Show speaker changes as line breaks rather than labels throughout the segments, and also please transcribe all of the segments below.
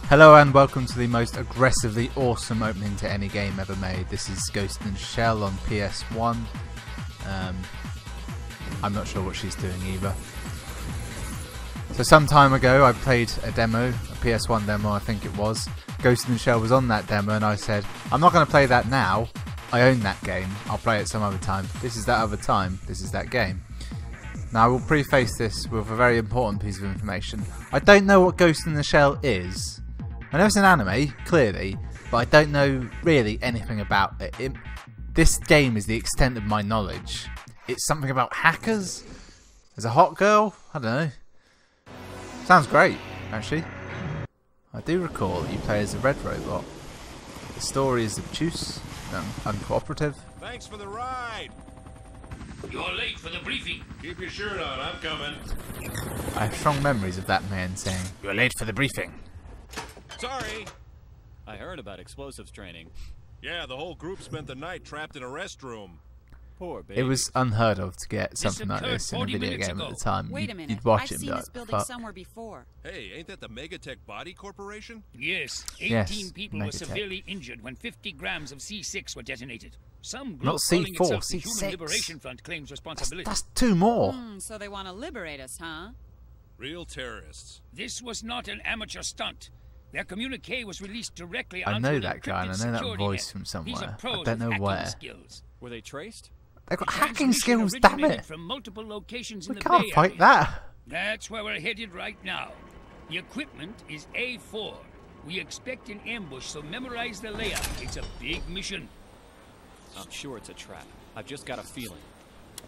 Hello and welcome to the most aggressively awesome opening to any game ever made. This is Ghost in the Shell on PS1. I'm not sure what she's doing either. So some time ago I played a demo, a PS1 demo I think it was. Ghost in the Shell was on that demo and I said, I'm not going to play that now. I own that game. I'll play it some other time. This is that other time. This is that game. Now I will preface this with a very important piece of information. I don't know what Ghost in the Shell is. I know it's an anime, clearly, but I don't know really anything about it. This game is the extent of my knowledge. It's something about hackers? There's a hot girl? I don't know. Sounds great, actually. I do recall that you play as a red robot. The story is obtuse and uncooperative.
Thanks for the ride!
You're late for the briefing.
Keep your shirt on, I'm coming.
I have strong memories of that man saying, "You're late for the briefing."
Sorry!
I heard about explosives training.
Yeah, the whole group spent the night trapped in a restroom.
Poor baby.
It was unheard of to get something like this in a video game at the time.
Wait a minute.
You'd watch
I've
it
seen
and
this
be like,
building
fuck.
somewhere before.
Hey, ain't that the Megatech Body Corporation?
Yes, 18
Yes,
people were
Megatech.
severely injured when 50 grams of C6 were detonated. Some group
Not
calling
C4,
itself the
C6.
Human Liberation Front claims responsibility.
That's two more.
So they want to liberate us, huh?
Real terrorists.
This was not an amateur stunt. Their communique was released directly
I
onto
know
an
that guy and I
encrypted
know that
security
voice
net.
from
These
somewhere.
are pros
I don't know
with hacking
where.
skills.
Were they traced?
They've got
The
hacking skills,
transmission
damn
originated
it!
From multiple locations
We
in the
can't
Bay
fight
Area.
that.
That's where we're headed right now. The equipment is A4. We expect an ambush, so memorize the layout. It's a big mission.
I'm sure it's a trap. I've just got a feeling.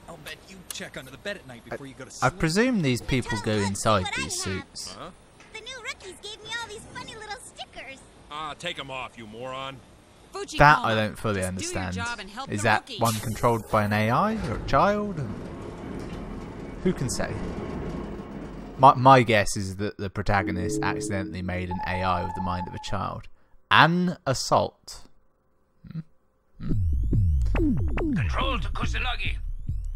I'll bet you check under the bed at night before you go to
I
sleep.
presume these people go inside these suits.
Huh?
The new rookies gave me all these funny little stickers.
Ah, take them off, you moron.
That I don't fully understand. Is that one controlled by an AI or a child? Who can say? My guess is that the protagonist accidentally made an AI with the mind of a child. An assault.
Control to Kusanagi.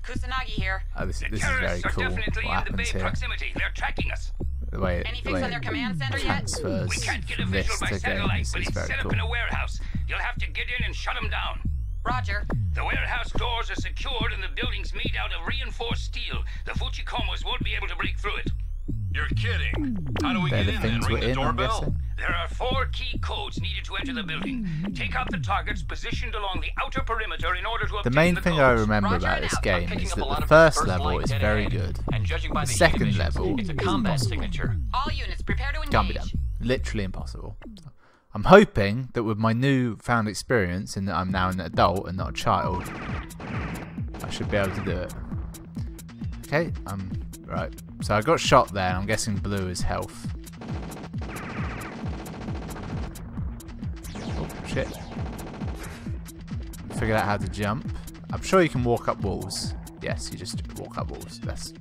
Kusanagi here.
Oh, this
The
is very
terrorists are
cool.
definitely
What
in the bay
happens here?
proximity. They're tracking us.
The way
Any
the
fix
way
on their
it
command center yet?
transfers
We can't get a
from this
visual by
to
satellite,
games
but
is
it's
very
set up
cool.
in a warehouse. You'll have to get in and shut them down.
Roger.
The warehouse doors are secured and the building's made out of reinforced steel. The Fujikomos won't be able to break through it.
You're kidding. How do we
They're
get
the
in then?
things
Ring
we're
the
in, I'm
doorbell?
guessing.
There are 4 key codes needed to enter the building. Take out the targets positioned along the outer perimeter in order to
The
obtain
main
the
thing
codes.
I remember
Roger
about
it
this
out.
game
Picking
is
up a
that
lot
the
of
first
first
level
line
is
dead
very
ahead.
good.
And judging by
The
the
second
emissions,
level
it's a
is
combat
impossible.
signature.
All units, prepare to engage.
Can't be done. Literally impossible. I'm hoping that with my newfound experience, in that I'm now an adult and not a child, I should be able to do it. Okay, right. So I got shot there, and I'm guessing blue is health. Oh, shit. Figured out how to jump. I'm sure you can walk up walls. Yes, you just walk up walls. That's...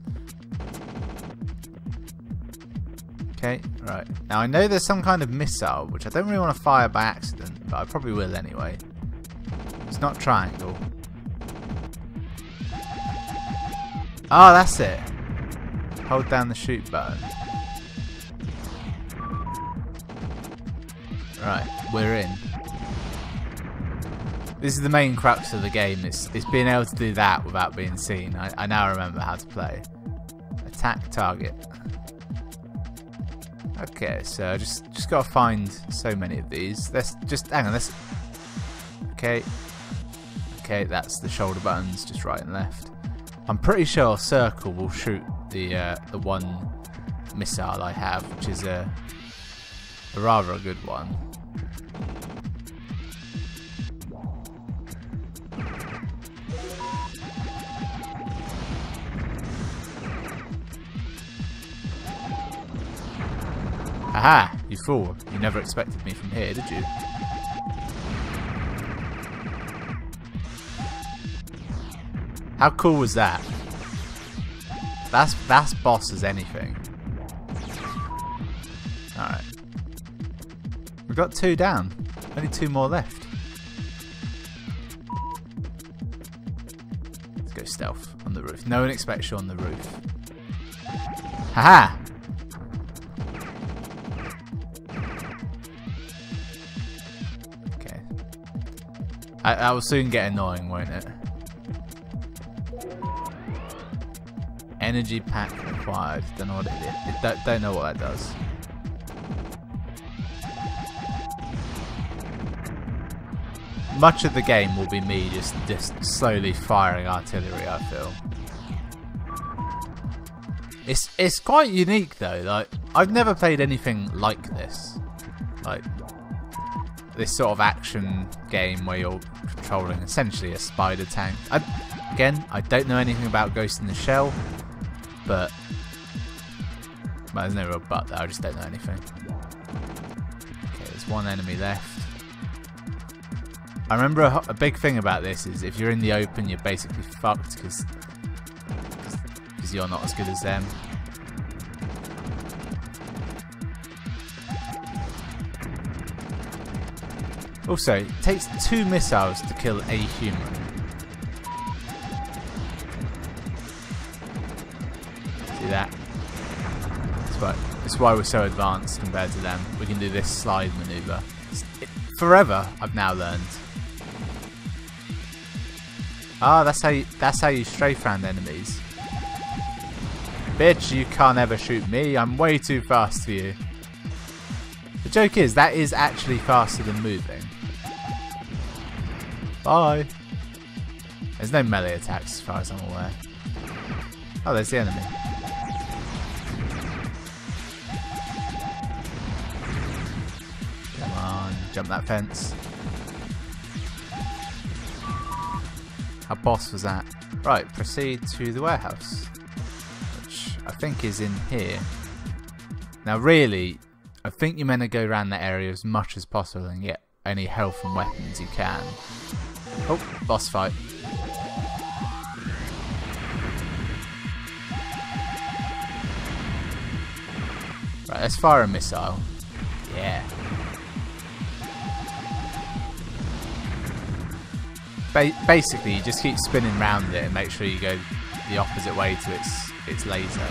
Okay, right. Now I know there's some kind of missile, which I don't really want to fire by accident, but I probably will anyway. It's not triangle. Oh, that's it. Hold down the shoot button. Right, we're in. This is the main crux of the game. It's being able to do that without being seen. I now remember how to play. Attack target. Okay, so just gotta find so many of these. Let's just hang on. Let's. Okay, that's the shoulder buttons, just right and left. I'm pretty sure circle will shoot the one missile I have, which is a rather good one. Aha! You fool. You never expected me from here, did you? How cool was that? That's boss as anything. Alright. We've got 2 down. Only 2 more left. Let's go stealth on the roof. No one expects you on the roof. Haha! That will soon get annoying, won't it? Energy pack acquired. Don't know what it is. Don't know what that does. Much of the game will be me just slowly firing artillery, I feel. It's quite unique though. Like, I've never played anything like this. Like this sort of action game where you're controlling essentially a spider tank. Again, I don't know anything about Ghost in the Shell, but well, there's no real but there. I just don't know anything. Okay, there's one enemy left. I remember a big thing about this is if you're in the open, you're basically fucked because you're not as good as them. Also, it takes 2 missiles to kill a human. See that? That's why we're so advanced compared to them. We can do this slide maneuver. Forever, I've now learned. Ah, that's how you strafe around enemies. Bitch, you can't ever shoot me. I'm way too fast for you. The joke is, that is actually faster than moving. Bye. There's no melee attacks as far as I'm aware. Oh, there's the enemy. Come on, jump that fence. How boss was that? Right, proceed to the warehouse, which I think is in here. Now really, I think you're meant to go around that area as much as possible and get any health and weapons you can. Oh, boss fight. Right, let's fire a missile. Yeah. Basically, you just keep spinning around it and make sure you go the opposite way to its laser.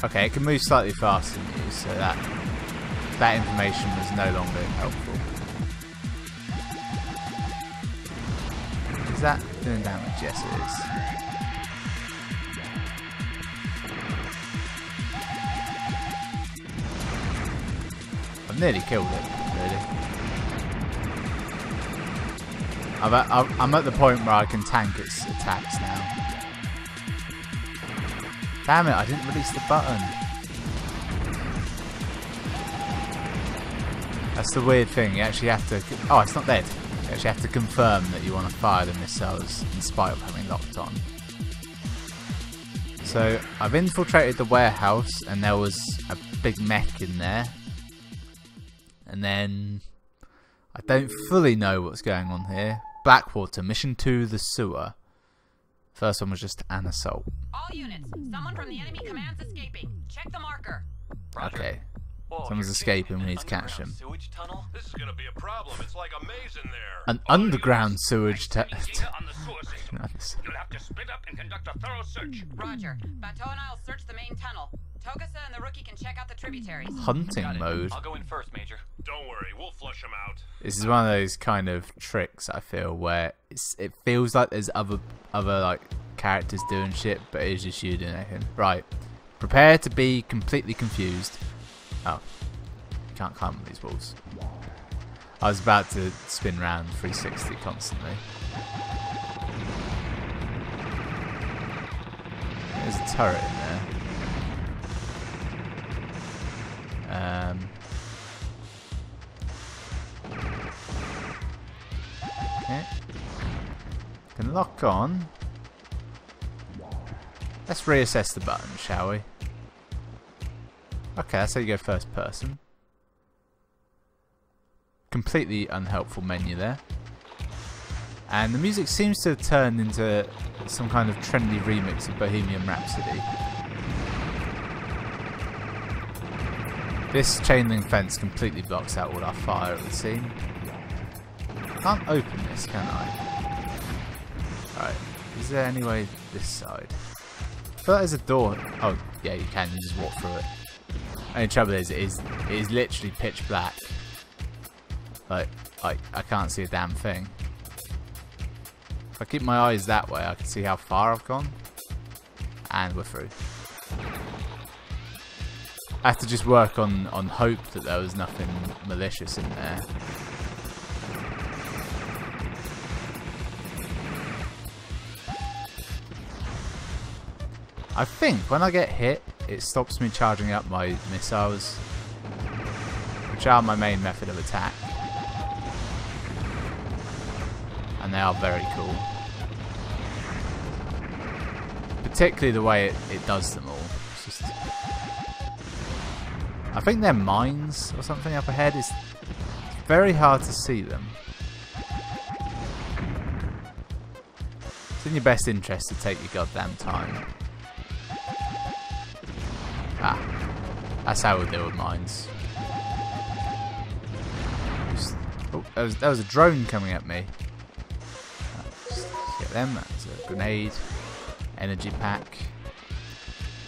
Okay, it can move slightly faster than you, so that information was no longer helpful. Is that doing damage? Yes, it is. I've nearly killed it, really. I'm at the point where I can tank its attacks now. Damn it, I didn't release the button. That's the weird thing, you actually have to... Oh, it's not dead. You actually have to confirm that you want to fire the missiles in spite of having locked on. So, I've infiltrated the warehouse and there was a big mech in there. And then... I don't fully know what's going on here. Blackwater, mission 2, the sewer. First one was just an assault.
All units, someone from the enemy command's escaping. Check the marker.
Okay. Someone's escaping, we need to catch him.
This is gonna be a problem. It's like a maze in there.
An underground sewage
You'll have to split up and conduct a thorough search.
Roger. Bateau and I'll search the main tunnel. Togasa and the rookie can check out the tributaries.
Hunting mode.
I'll go in first, Major.
Don't worry, we'll flush them out.
This is one of those kind of tricks I feel where it feels like there's other like characters doing shit, but it's just you doing anything. Right. Prepare to be completely confused. Oh. You can't climb these walls. I was about to spin round 360 constantly. There's a turret in there. Okay. Can lock on. Let's reassess the button, shall we? Okay, that's how you go first person. Completely unhelpful menu there. And the music seems to have turned into some kind of trendy remix of Bohemian Rhapsody. This chain link fence completely blocks out all our fire, it would seem. Can't open this, can I? Alright, is there any way this side? I feel like there's a door. Oh, yeah, you can, you just walk through it. Only trouble is, it is literally pitch black. Like, I can't see a damn thing. If I keep my eyes that way, I can see how far I've gone. And we're through. I have to just work on hope that there was nothing malicious in there. I think when I get hit, it stops me charging up my missiles, which are my main method of attack. And they are very cool. Particularly the way it does them all. It's just, I think they're mines or something up ahead. It's very hard to see them. It's in your best interest to take your goddamn time. Ah, that's how we deal with mines. Just, oh, there was a drone coming at me. Just get them. That's a grenade, energy pack.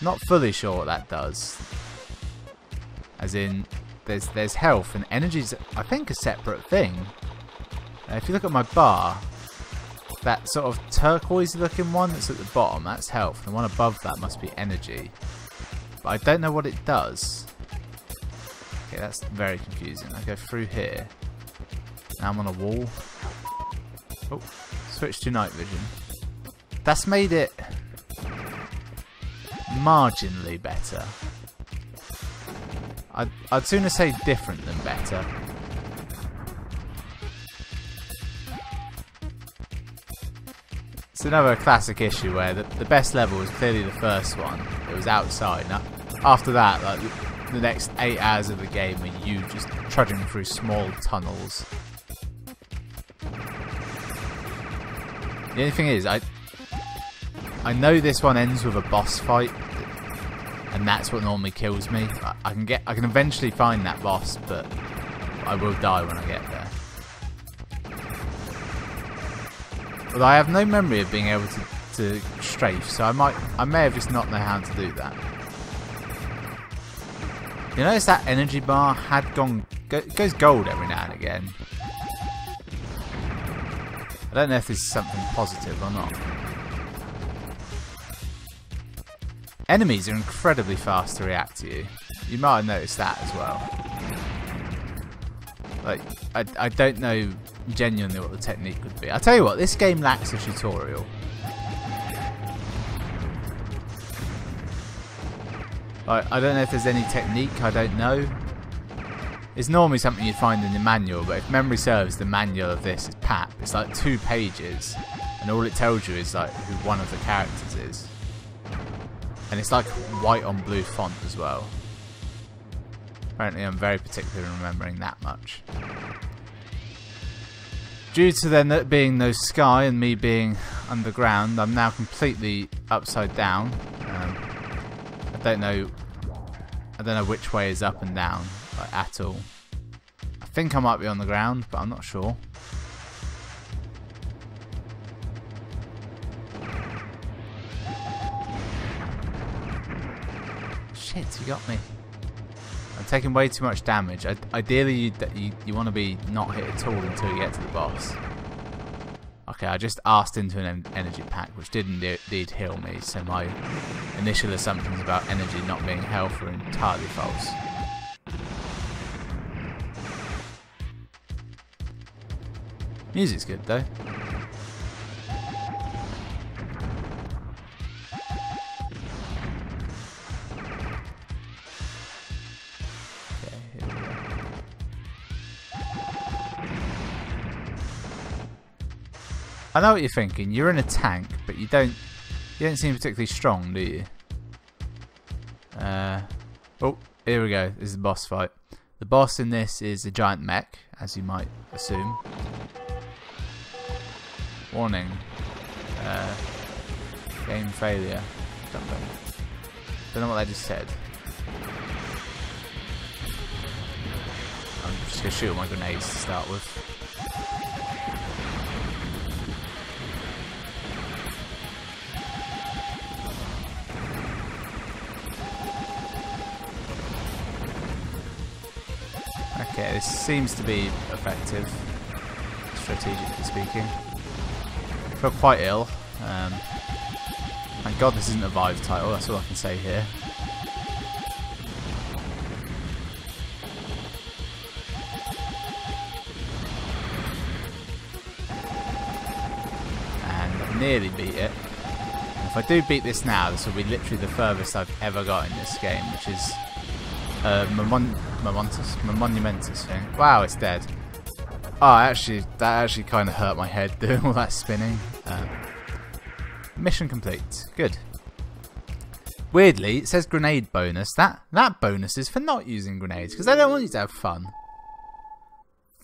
Not fully sure what that does. As in, there's health and energy's I think a separate thing. If you look at my bar, that sort of turquoise looking one that's at the bottom, that's health, and the one above that must be energy. But I don't know what it does. Okay, that's very confusing. I go through here. Now I'm on a wall. Oh, switch to night vision. That's made it marginally better. I'd sooner say different than better. It's another classic issue where the best level was clearly the first one. It was outside. Now, after that, like the next 8 hours of the game are you just trudging through small tunnels. The only thing is, I know this one ends with a boss fight, and that's what normally kills me. I can eventually find that boss, but I will die when I get there. But I have no memory of being able to strafe, so I may have just not know how to do that. You notice that energy bar goes gold every now and again. I don't know if this is something positive or not. Enemies are incredibly fast to react to you. You might have noticed that as well. Like, I don't know genuinely what the technique would be. I'll tell you what, this game lacks a tutorial. I don't know if there's any technique, I don't know. It's normally something you'd find in the manual, but if memory serves, the manual of this is pap. It's like 2 pages, and all it tells you is like who one of the characters is. And it's like white on blue font as well. Apparently I'm very particular in remembering that much. Due to there not being no sky and me being underground, I'm now completely upside down. I don't know which way is up and down, like, at all. I think I might be on the ground, but I'm not sure. Shit, you got me. I'm taking way too much damage. Ideally, you want to be not hit at all until you get to the boss. Okay, I just asked into an energy pack, which did indeed heal me, so my initial assumptions about energy not being health were entirely false. Music's good though. I know what you're thinking. You're in a tank, but you don't seem particularly strong, do you? Oh, here we go. This is the boss fight. The boss in this is a giant mech, as you might assume. Warning. Game failure. Something. Don't know what they just said. I'm just gonna shoot all my grenades to start with. Okay, this seems to be effective. strategically speaking. I feel quite ill. Thank God this isn't a Vive title, that's all I can say here. And I've nearly beat it. If I do beat this now, this will be literally the furthest I've ever got in this game, which is monumentous thing. Wow, it's dead. Oh, that actually kind of hurt my head doing all that spinning. Mission complete. Good. Weirdly, it says grenade bonus. That bonus is for not using grenades because they don't want you to have fun.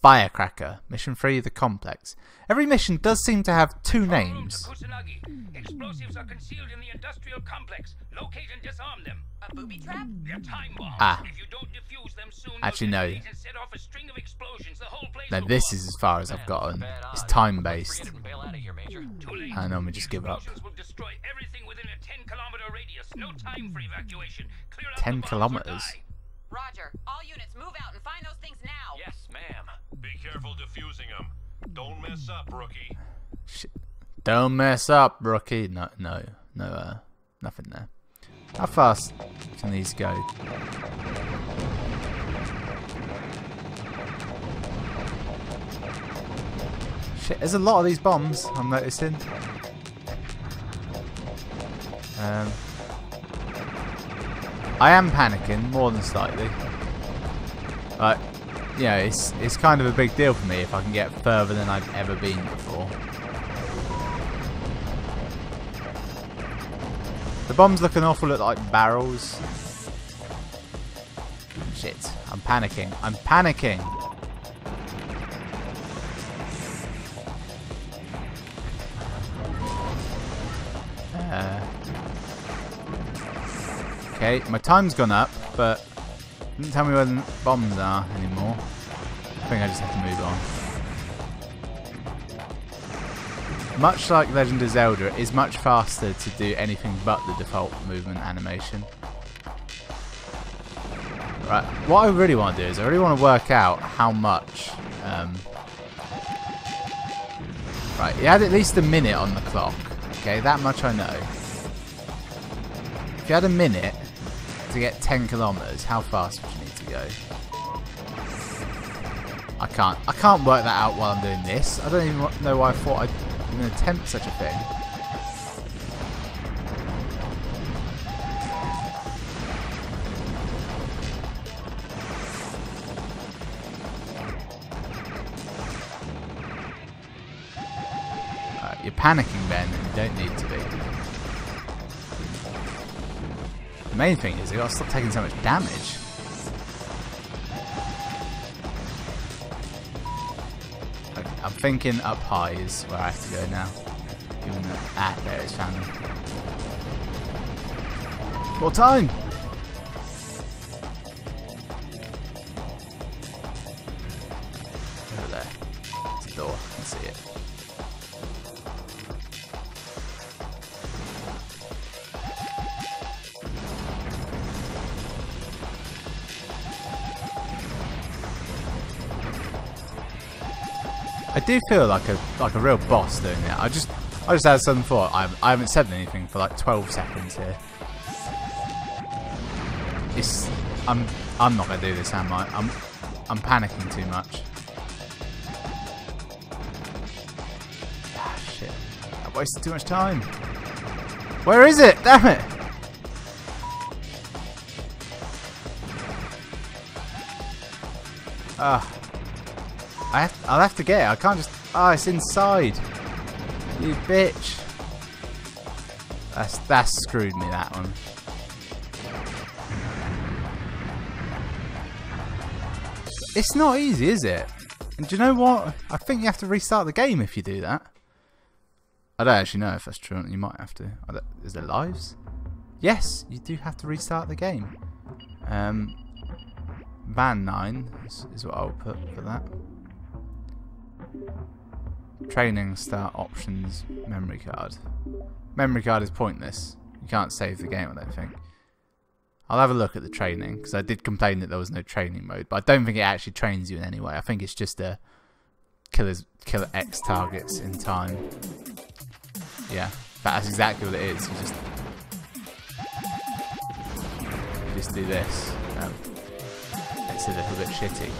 Firecracker. Mission 3, the complex. Every mission does seem to have two names.
Explosives are concealed in the industrial complex. Locate and disarm them.
A booby trap?
They're time bombs.
Ah.
If you don't defuse them soon,
Actually, no.
and set off a string of explosions, the whole place
No,
will
this
blow
is as far as I've gotten. It's time based.
Too late.
I normally just give up.
Explosions will destroy everything within a 10-kilometer radius. No time for evacuation. Clear out
10
the bombs or
kilometers.
die.
Roger. All units move out and find those things now.
Yes, ma'am.
Be careful defusing them. Don't mess up, rookie.
Shit. Don't mess up, rookie. No, nothing there. How fast can these go? Shit, there's a lot of these bombs, I'm noticing. I am panicking, more than slightly. But, yeah, it's kind of a big deal for me if I can get further than I've ever been before. The bombs look an awful lot like barrels. Shit, I'm panicking. I'm panicking! Okay, my time's gone up, but it doesn't tell me where the bombs are anymore. I think I just have to move on. Much like Legend of Zelda, it is much faster to do anything but the default movement animation. Right, what I really want to do is I really want to work out how much... right, you had at least a minute on the clock. Okay, that much I know. If you had a minute to get 10 kilometers, how fast would you need to go? I can't work that out while I'm doing this. I don't even know why I thought I'd even attempt such a thing. Alright, you're panicking, Ben, and you don't need to be. The main thing is I gotta stop taking so much damage. Okay, I'm thinking up high is where I have to go now. Given that there is found them. More time! Over there. It's a door, I can see it. I do feel like a real boss doing it. I just had some thought. I haven't said anything for like 12 seconds here. I'm not gonna do this, am I? I'm panicking too much. Ah shit! I wasted too much time. Where is it? Damn it! Ah. I'll have to get it. I can't just... Ah, it's inside. You bitch. That's screwed me, that one. It's not easy, is it? And do you know what? I think you have to restart the game if you do that. I don't actually know if that's true. You might have to. Is there lives? Yes, you do have to restart the game. Ban 9 is what I'll put for that. Training start options memory card. Memory card is pointless. You can't save the game, I don't think. I'll have a look at the training because I did complain that there was no training mode, but I don't think it actually trains you in any way. I think it's just a kill X targets in time. Yeah, that's exactly what it is. You just do this. It's a little bit shitty.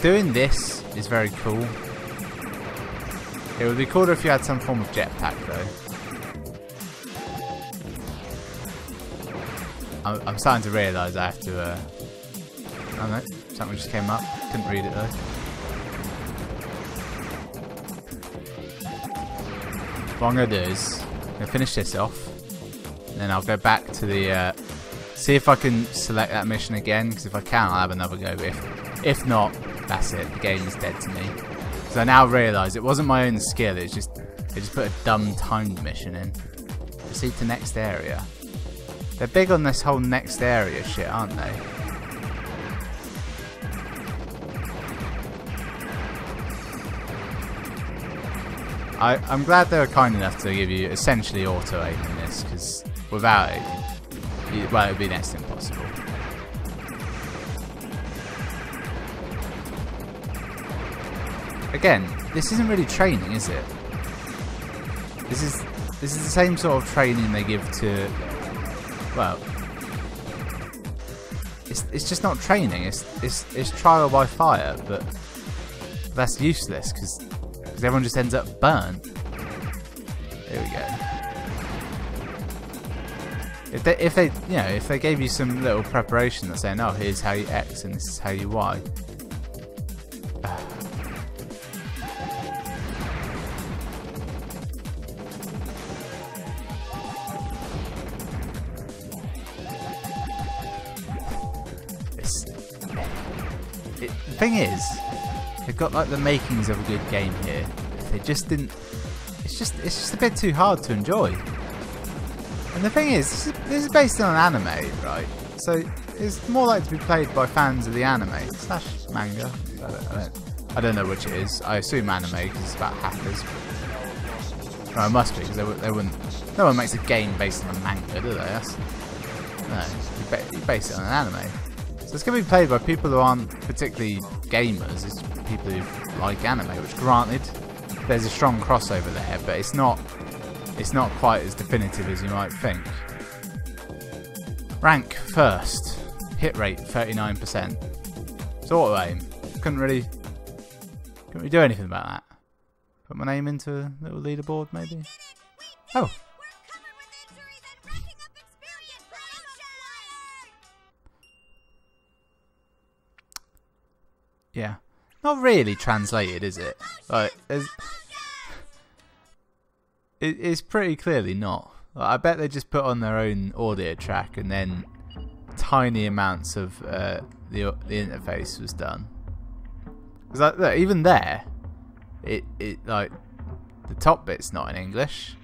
Doing this is very cool. It would be cooler if you had some form of jetpack though. I'm starting to realise I have to... oh no, something just came up. Couldn't read it though. What I'm going to do is I'm going to finish this off. And then I'll go back to the... see if I can select that mission again. Because if I can, I'll have another go. But if not, that's it. The game is dead to me. Because I now realise it wasn't my own skill. It just put a dumb timed mission in. Proceed to next area. They're big on this whole next area shit, aren't they? I'm glad they were kind enough to give you essentially auto aim in this, because without it, well, it would be next to impossible. Again, this isn't really training, is it? This is the same sort of training they give to, well, it's just not training. It's trial by fire, but that's useless because everyone just ends up burnt. There we go. If they gave you some little preparation that's saying, oh, here's how you X and this is how you Y. The thing is, they've got like the makings of a good game here. They just didn't. It's just a bit too hard to enjoy. And the thing is, this is based on an anime, right? So it's more likely to be played by fans of the anime / manga. I don't know which it is. I assume anime because it's about hackers. No, it must be because they wouldn't. No one makes a game based on a manga, do they? No, you base it on an anime. So it's going to be played by people who aren't particularly gamers. It's people who like anime, which granted, there's a strong crossover there, but it's not quite as definitive as you might think. Rank first. Hit rate 39%. It's auto aim. Couldn't really do anything about that. Put my name into a little leaderboard maybe. Oh. Yeah. Not really translated, is it? Like, it's pretty clearly not. Like, I bet they just put on their own audio track and then tiny amounts of the interface was done. Because like, look, even there, it like the top bit's not in English.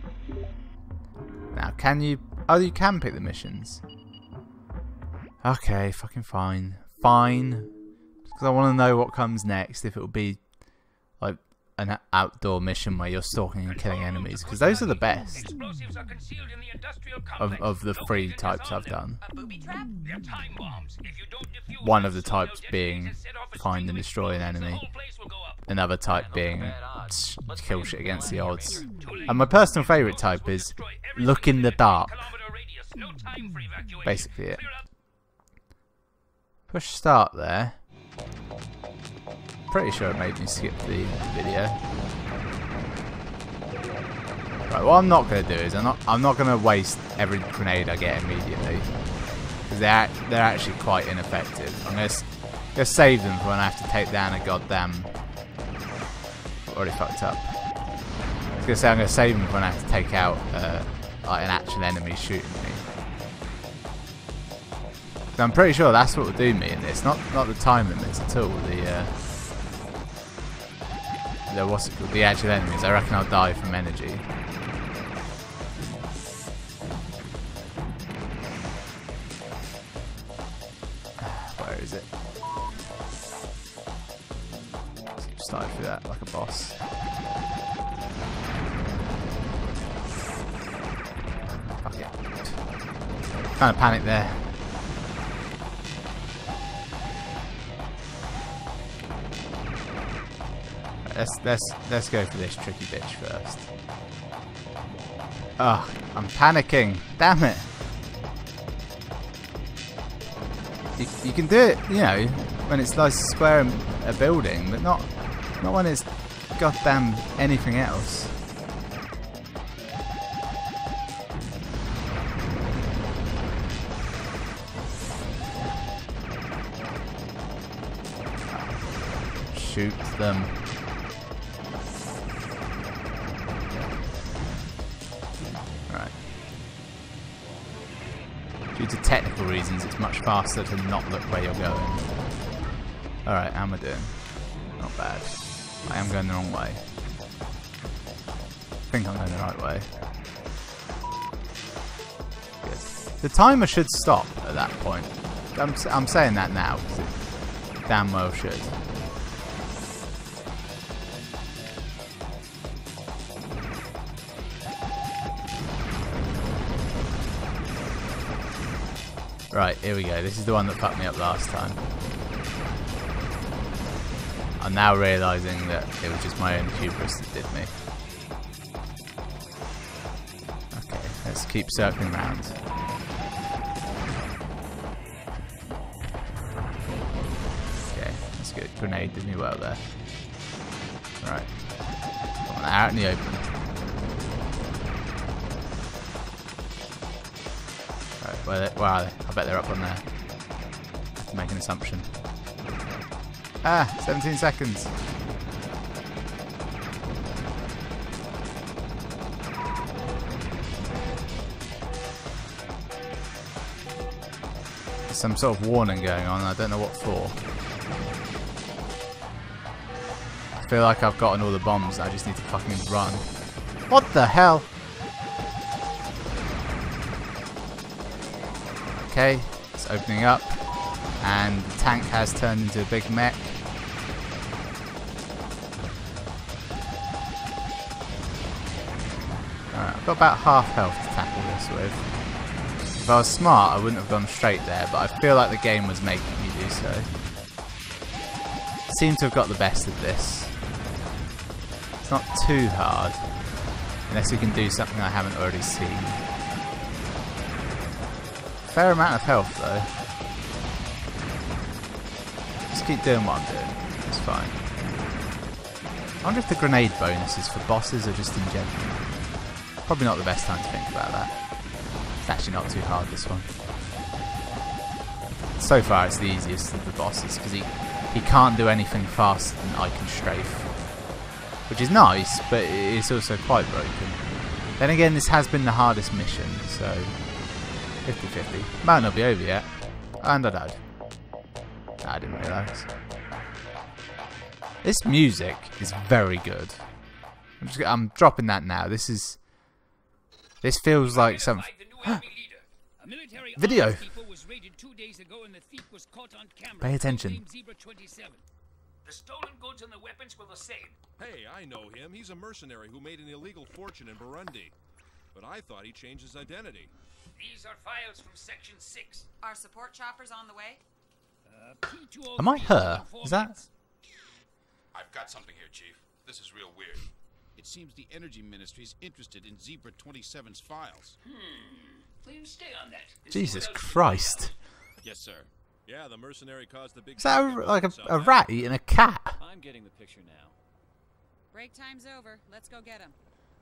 Now, can you? Oh, you can pick the missions. Okay, fucking fine, fine. Because I want to know what comes next. If it will be like an outdoor mission where you're stalking and killing enemies, because those are the best of the 3 types I've done. One of the types being find and destroy an enemy, another type being kill shit against the odds, and my personal favourite type is look in the dark. Basically it. Push start there. Pretty sure it made me skip the video. Right, what I'm not going to do is I'm not going to waste every grenade I get immediately, because they're actually quite ineffective. I'm going to save them for when I have to take down a goddamn. Already fucked up. I was going to say I'm going to save them for when I have to take out like an actual enemy shooting me. So I'm pretty sure that's what will do me in this. Not the time limits at all. What's it called? The actual enemies. I reckon I'll die from energy. Where is it? Started through that like a boss. Yeah. Kind of panicked there. Let's go for this tricky bitch first. Ugh, I'm panicking. Damn it. You can do it, you know, when it's like square a building, but not when it's goddamn anything else. Shoot them. Right. Due to technical reasons, it's much faster to not look where you're going. Alright, how am I doing? Not bad. I am going the wrong way. I think I'm going the right way. Good. The timer should stop at that point. I'm saying that now, because it damn well should. Right, here we go. This is the one that fucked me up last time. I'm now realising that it was just my own hubris that did me. Okay, let's keep circling round. Okay, that's good. Grenade did me well there. Right. Come on, out in the open. Right, where are they? I bet they're up on there. I have to make an assumption. Ah, 17 seconds. There's some sort of warning going on, I don't know what for. I feel like I've gotten all the bombs, I just need to fucking run. What the hell? Okay, it's opening up, and the tank has turned into a big mech. Alright, I've got about half health to tackle this with. If I was smart, I wouldn't have gone straight there, but I feel like the game was making me do so. I seem to have got the best of this. It's not too hard, unless we can do something I haven't already seen. Fair amount of health though. Just keep doing what I'm doing. It's fine. I wonder if the grenade bonus is for bosses or just in general. Probably not the best time to think about that. It's actually not too hard, this one. So far it's the easiest of the bosses because he can't do anything faster than I can strafe. Which is nice, but it's also quite broken. Then again, this has been the hardest mission, so 50-50. Might not be over yet. And I died. I didn't realise. This music is very good. I'm dropping that now. This feels like some video. Pay attention.
The stolen goods and the weapons were the same.
Hey, I know him. He's a mercenary who made an illegal fortune in Burundi. But I thought he changed his identity.
These are files from Section 6.
Our support chopper's on the way?
Am I her? Is that?
I've got something here, Chief. This is real weird. It seems the Energy Ministry's interested in Zebra 27's files.
Please stay on that.
Jesus Christ.
Yes, sir.
Yeah, the mercenary caused the big...
Is that like a rat eating a cat?
I'm getting the picture now.
Break time's over. Let's go get him.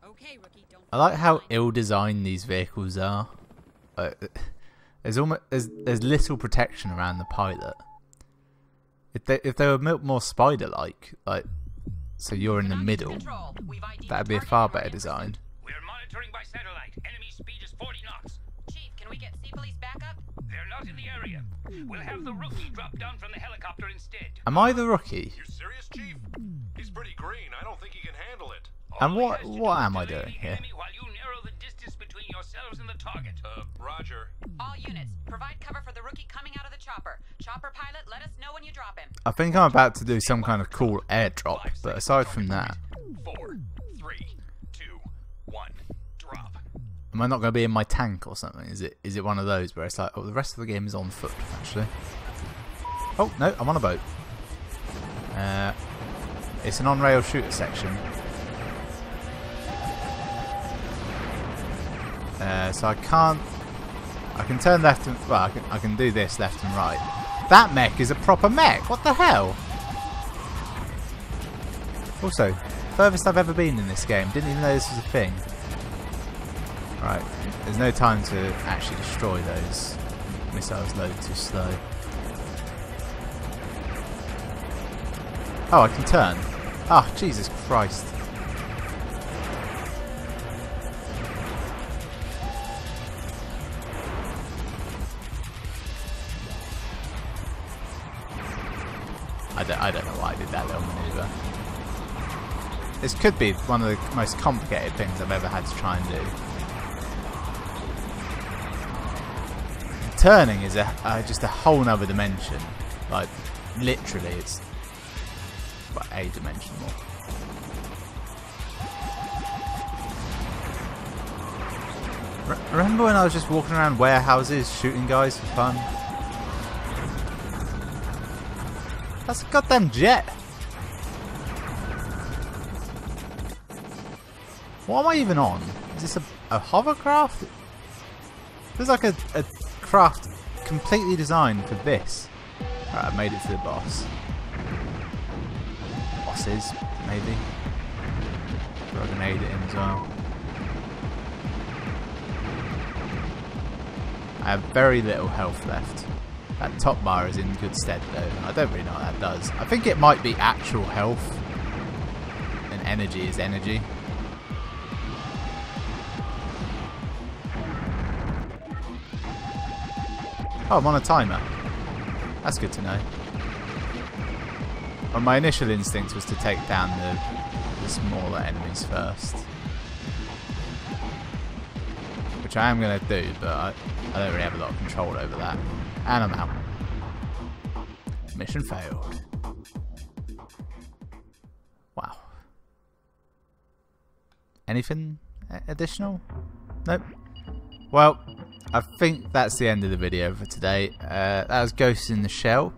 Okay, rookie, don't...
I like how ill-designed these vehicles are. There's little protection around the pilot. If they were more spider-like, like so you're in the middle, that'd be a far better design.
We're monitoring by satellite. Enemy speed is 40 knots.
Chief, can we get Sea Police backup?
They're not in the area. We'll have the rookie drop down from the helicopter instead.
Am I the rookie?
You serious, Chief? He's pretty green. I don't think he can handle it.
And what am I doing here?
While you narrow the distance between yourselves and the target.
Roger.
All units, provide cover for the rookie coming out of the chopper. Chopper pilot, let us know when you drop him.
I think I'm about to do some kind of cool airdrop, but aside from that...
4, 3, 2, 1, drop.
Am I not going to be in my tank or something? Is it one of those where it's like, oh, the rest of the game is on foot, actually. Oh, no, I'm on a boat. It's an on-rail shooter section. So I can turn left and... Well, I can do this left and right. That mech is a proper mech! What the hell? Also, furthest I've ever been in this game. Didn't even know this was a thing. Right, there's no time to actually destroy those. Missiles load too slow. Oh, I can turn. Ah, oh, Jesus Christ. I don't know why I did that little maneuver. This could be one of the most complicated things I've ever had to try and do. Turning is just a whole nother dimension. Like, literally, it's like a dimension more. Remember when I was just walking around warehouses shooting guys for fun? That's a goddamn jet! What am I even on? Is this a hovercraft? Feels like a craft completely designed for this. Alright, I've made it to the boss. Bosses, maybe. Throw a grenade at him as well. I have very little health left. That top bar is in good stead though. I don't really know what that does. I think it might be actual health. And energy is energy. Oh, I'm on a timer. That's good to know. Well, my initial instinct was to take down the smaller enemies first. Which I am going to do, but I don't really have a lot of control over that. And I'm out. Mission failed. Wow. Anything additional? Nope. Well, I think that's the end of the video for today. That was Ghost in the Shell.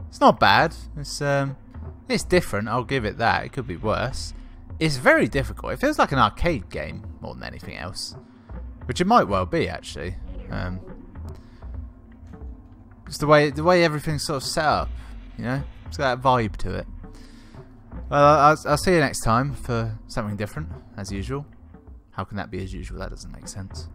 It's not bad. It's different, I'll give it that. It could be worse. It's very difficult. It feels like an arcade game more than anything else. Which it might well be, actually. It's the way everything's sort of set up, you know? It's got that vibe to it. Well, I'll see you next time for something different, as usual. How can that be as usual? That doesn't make sense.